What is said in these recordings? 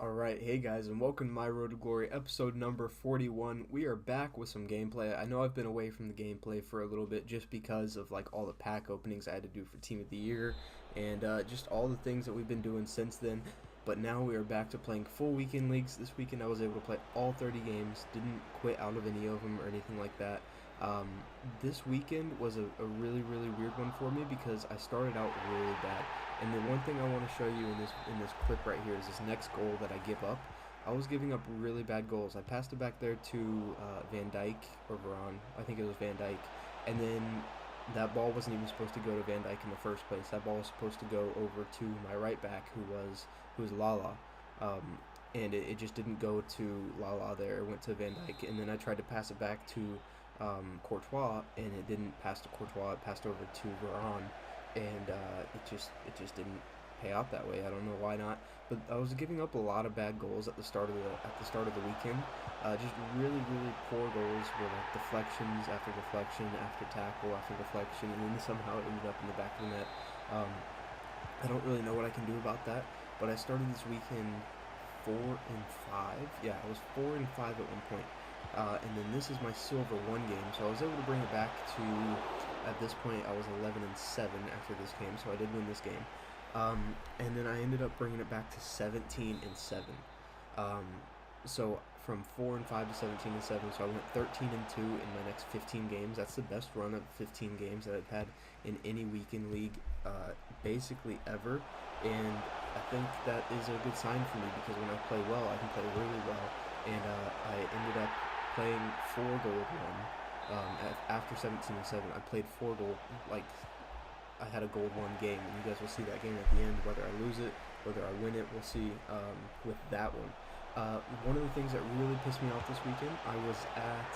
Alright, hey guys, and welcome to My Road to Glory, episode number 41. We are back with some gameplay. I know I've been away from the gameplay for a little bit just because of all the pack openings I had to do for Team of the Year and just all the things that we've been doing since then. But now we are back to playing full weekend leagues. This weekend I was able to play all 30 games, didn't quit out of any of them or anything like that. This weekend was a really weird one for me because I started out really bad. And the one thing I want to show you in this clip right here is this next goal that I give up. I was giving up really bad goals. I passed it back there to Van Dijk or Varane. I think it was Van Dijk. And then that ball wasn't even supposed to go to Van Dijk in the first place. That ball was supposed to go over to my right back, who was Lala. And it just didn't go to Lala there. It went to Van Dijk. And then I tried to pass it back to Courtois, and it didn't pass to Courtois. It passed over to Varane. And it just didn't pay out that way. I don't know why not, but I was giving up a lot of bad goals at the start of the weekend. Just really poor goals with deflections after deflection after tackle after deflection, and then somehow it ended up in the back of the net. I don't really know what I can do about that, but I started this weekend 4-5. Yeah, I was 4-5 at one point. And then this is my silver 1 game, so I was able to bring it back to. At this point, I was 11-7 after this game, so I did win this game. And then I ended up bringing it back to 17-7. So from 4-5 to 17-7, so I went 13-2 in my next 15 games. That's the best run of 15 games that I've had in any weekend league, basically ever. And I think that is a good sign for me because when I play well, I can play really well. And I ended up playing 4 gold 1. After 17-7, I played 4 gold, I had a gold 1 game, and you guys will see that game at the end, whether I lose it, whether I win it, we'll see with that one. One of the things that really pissed me off this weekend, I was at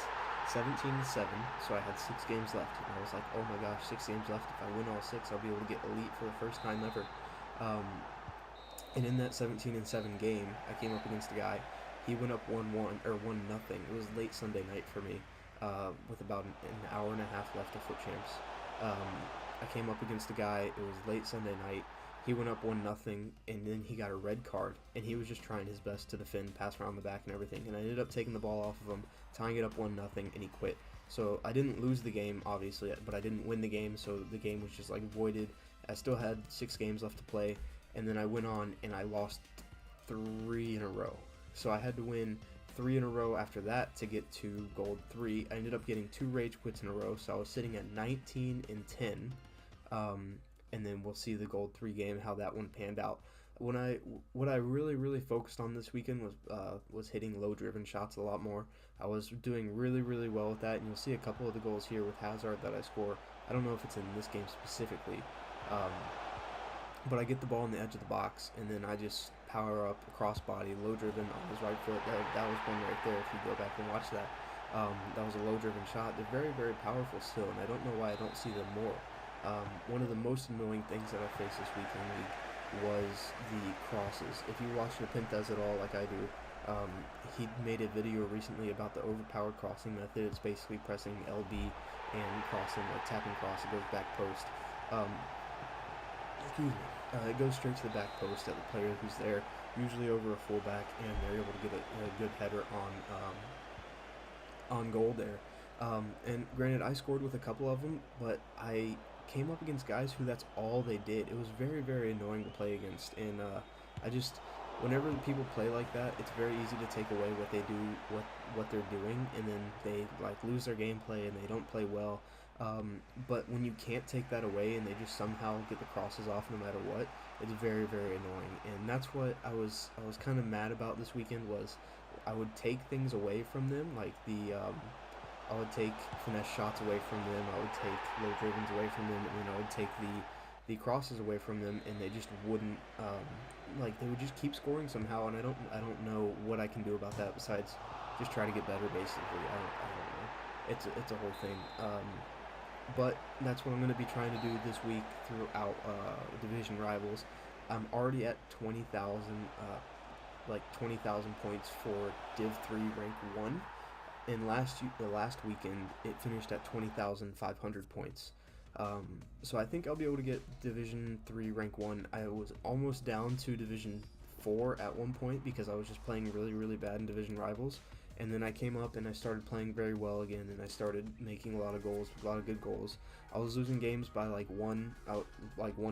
17-7, so I had 6 games left, and I was like, oh my gosh, 6 games left. If I win all 6, I'll be able to get elite for the first time ever. And in that 17-7 game, I came up against a guy. He went up 1-1, or 1-0. It was late Sunday night for me. With about an hour and a half left of FUT Champs. I came up against a guy, it was late Sunday night, he went up 1-0, and then he got a red card, and he was just trying his best to defend, pass around the back and everything, and I ended up taking the ball off of him, tying it up 1-0, and he quit. So I didn't lose the game, obviously, but I didn't win the game, so the game was just voided. I still had 6 games left to play, and then I went on, and I lost 3 in a row. So I had to win 3 in a row after that to get to gold 3. I ended up getting 2 rage quits in a row, so I was sitting at 19-10. And then we'll see the gold 3 game, how that one panned out. What I really focused on this weekend was hitting low driven shots a lot more. I was doing really well with that, and you'll see a couple of the goals here with Hazard that I score. I don't know if it's in this game specifically, but I get the ball on the edge of the box, and then I just power up, crossbody, low driven on his right foot. That was one right there. If you go back and watch that, that was a low driven shot. They're very powerful still, and I don't know why I don't see them more. One of the most annoying things that I faced this weekend league was the crosses. If you watch Nepenthes at all, like I do, he made a video recently about the overpowered crossing method. It's basically pressing LB and crossing, tapping cross. It goes back post. Excuse me. It goes straight to the back post at the player who's there, usually over a fullback, and they're able to get a good header on goal there. And granted, I scored with a couple of them, but I came up against guys who that's all they did. It was very annoying to play against, and whenever people play like that, it's very easy to take away what they do, what they're doing, and then they lose their gameplay and they don't play well. But when you can't take that away and they just somehow get the crosses off no matter what, it's very annoying. And that's what I was kind of mad about this weekend. Was I would take things away from them, I would take finesse shots away from them, I would take low drivens away from them, and then I would take the crosses away from them, and they just wouldn't, they would just keep scoring somehow, and I don't know what I can do about that besides just try to get better, basically. I don't know. It's a whole thing. But that's what I'm going to be trying to do this week throughout division rivals. I'm already at 20,000 points for Div 3 rank 1. And the last weekend, it finished at 20,500 points. So I think I'll be able to get Division 3 rank 1. I was almost down to Division 4 at one point because I was just playing really, really bad in division rivals. And then I came up and I started playing very well again, and I started making a lot of goals, a lot of good goals. I was losing games by like one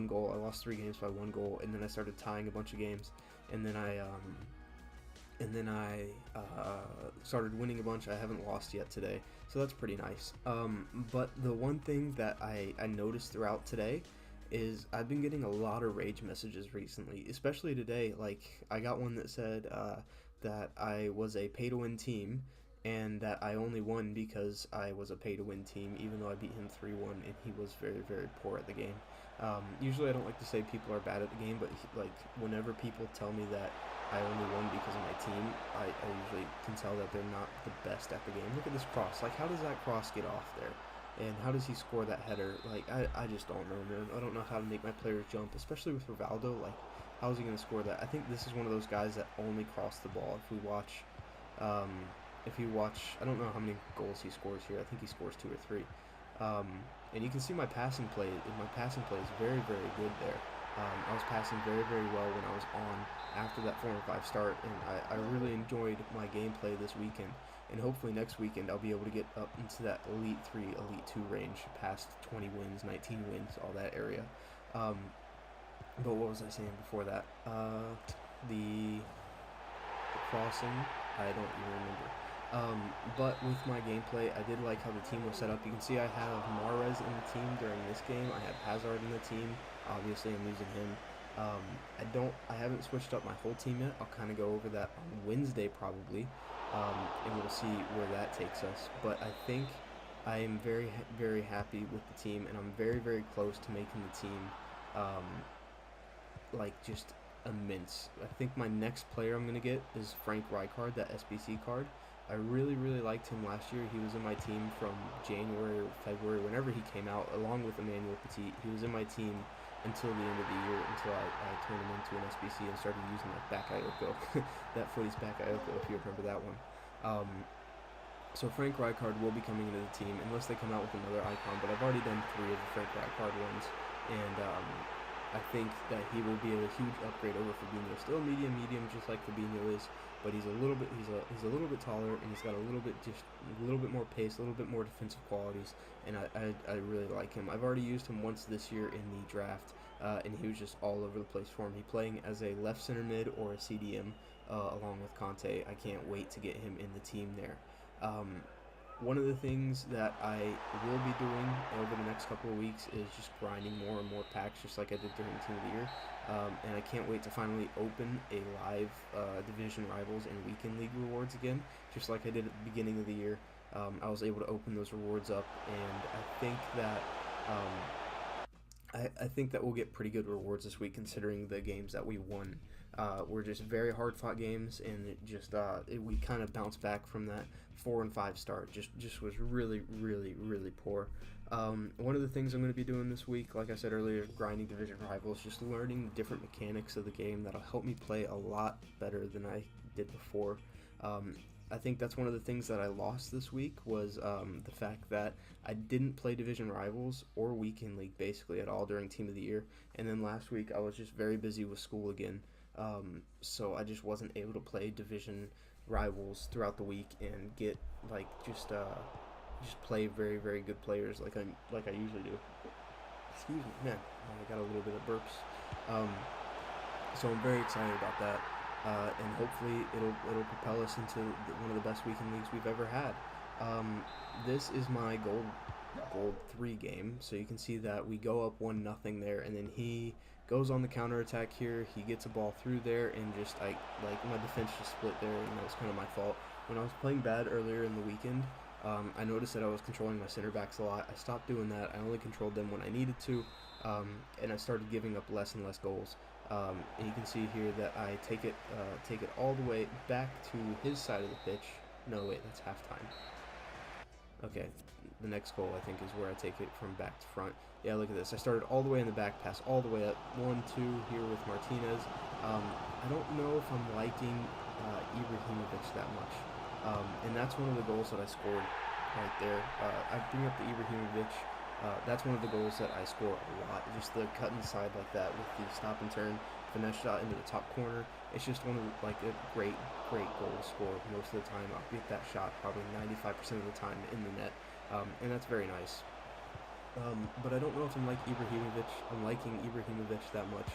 goal. I lost 3 games by 1 goal, and then I started tying a bunch of games, and then I started winning a bunch. I haven't lost yet today, so that's pretty nice. But the one thing that I noticed throughout today is I've been getting a lot of rage messages recently, especially today. Like, I got one that said that I was a pay-to-win team, and that I only won because I was a pay-to-win team, even though I beat him 3-1, and he was very, very poor at the game. Usually I don't like to say people are bad at the game, but whenever people tell me that I only won because of my team, I usually can tell that they're not the best at the game. Look at this cross. Like, how does that cross get off there? And how does he score that header? Like, I just don't know, man. I don't know how to make my players jump, especially with Rivaldo. Like, how is he going to score that? I think this is one of those guys that only cross the ball. If you watch, I don't know how many goals he scores here. I think he scores 2 or 3. And you can see my passing play. My passing play is very, very good there. I was passing very, very well when I was on after that 4 and 5 start, and I really enjoyed my gameplay this weekend. And hopefully next weekend I'll be able to get up into that Elite 3, Elite 2 range, past 20 wins, 19 wins, all that area. But what was I saying before that? The crossing, I don't even remember. But with my gameplay, I did like how the team was set up. You can see I have Mahrez in the team during this game. I have Hazard in the team. Obviously, I'm using him. I haven't switched up my whole team yet. I'll kind of go over that on Wednesday probably, and we'll see where that takes us. But I think I am very, very happy with the team, and I'm very, very close to making the team, just immense. I think my next player I'm going to get is Frank Rijkaard, that SBC card. I really, really liked him last year. He was in my team from January or February, whenever he came out, along with Emmanuel Petit. He was in my team until the end of the year, until I turned him into an SBC and started using that Bakayoko, that Footy's Bakayoko, if you remember that one. So Frank Rijkaard will be coming into the team, unless they come out with another icon, but I've already done 3 of the Frank Rijkaard ones, and I think that he will be a huge upgrade over Fabinho. Still medium, just like Fabinho is, but he's a little bit taller, and he's got a little bit more pace, a little bit more defensive qualities, and I really like him. I've already used him once this year in the draft, and he was just all over the place for me. Playing as a left center mid or a CDM along with Conte. I can't wait to get him in the team there. One of the things that I will be doing over the next couple of weeks is just grinding more and more packs, just like I did during the Team of the Year. And I can't wait to finally open a live Division Rivals and Weekend League rewards again, just like I did at the beginning of the year. I was able to open those rewards up, and I think that we'll get pretty good rewards this week, considering the games that we won. Were just very hard-fought games, and we kind of bounced back from that 4 and 5 start. Just was really, really, really poor. One of the things I'm going to be doing this week, like I said earlier, grinding Division Rivals, just learning different mechanics of the game that'll help me play a lot better than I did before. I think that's one of the things that I lost this week was the fact that I didn't play Division Rivals or Weekend League basically at all during Team of the Year. And then last week I was just very busy with school again. So I just wasn't able to play Division Rivals throughout the week and get just play very, very good players like I usually do. Excuse me, man, I got a little bit of burps. So I'm very excited about that. And hopefully it'll propel us into one of the best weekend leagues we've ever had. This is my gold 3 game, so you can see that we go up 1-0 there, and then he goes on the counter attack here. He gets a ball through there, and just my defense just split there, and that was kind of my fault. When I was playing bad earlier in the weekend, I noticed that I was controlling my center backs a lot. I stopped doing that. I only controlled them when I needed to, and I started giving up less and less goals. And you can see here that I take it all the way back to his side of the pitch. No, wait, that's halftime. Okay, the next goal I think is where I take it from back to front. Yeah, look at this. I started all the way in the back, pass all the way up. 1-2 here with Martinez. I don't know if I'm liking Ibrahimovic that much. And that's one of the goals that I scored right there. I bring up the Ibrahimovic. That's one of the goals that I score a lot. Just the cut inside like that with the stop and turn finesse shot into the top corner. It's just one of like a great goal to score most of the time. I'll get that shot probably 95% of the time in the net, and that's very nice. But I don't know if I'm like Ibrahimovic. I'm liking Ibrahimovic that much.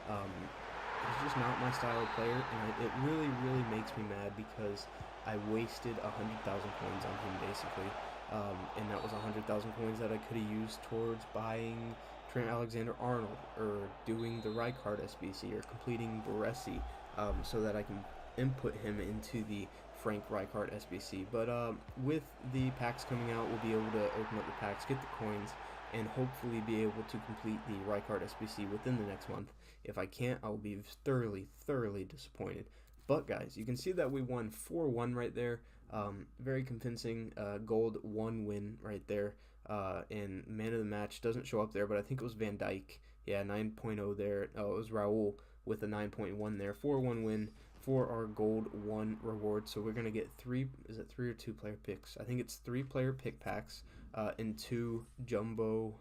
He's just not my style of player, and it really makes me mad because I wasted 100,000 coins on him basically, and that was 100,000 coins that I could have used towards buying Trent Alexander-Arnold or doing the Rijkaard SBC or completing Baresi, so that I can input him into the Frank Rijkaard SBC. But with the packs coming out, we'll be able to open up the packs, get the coins, and hopefully be able to complete the Rijkaard SBC within the next month. If I can't, I'll be thoroughly disappointed. But guys, you can see that we won 4-1 right there. Very convincing gold 1 win right there. And man of the match doesn't show up there, but I think it was Van Dijk. Yeah, 9.0 there. Oh, it was Raul with a 9.1 there. 4-1 win for our gold 1 reward. So we're gonna get 3. Is it 3 or 2 player picks? I think it's 3 player pick packs and 2 jumbo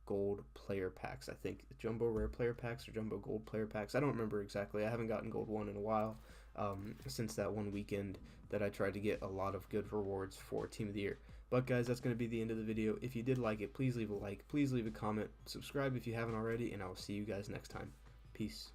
gold player packs. I think jumbo rare player packs or jumbo gold player packs. I don't remember exactly. I haven't gotten gold 1 in a while, since that one weekend that I tried to get a lot of good rewards for Team of the Year. But guys, that's going to be the end of the video. If you did like it, please leave a like, please leave a comment, subscribe if you haven't already, and I will see you guys next time. Peace.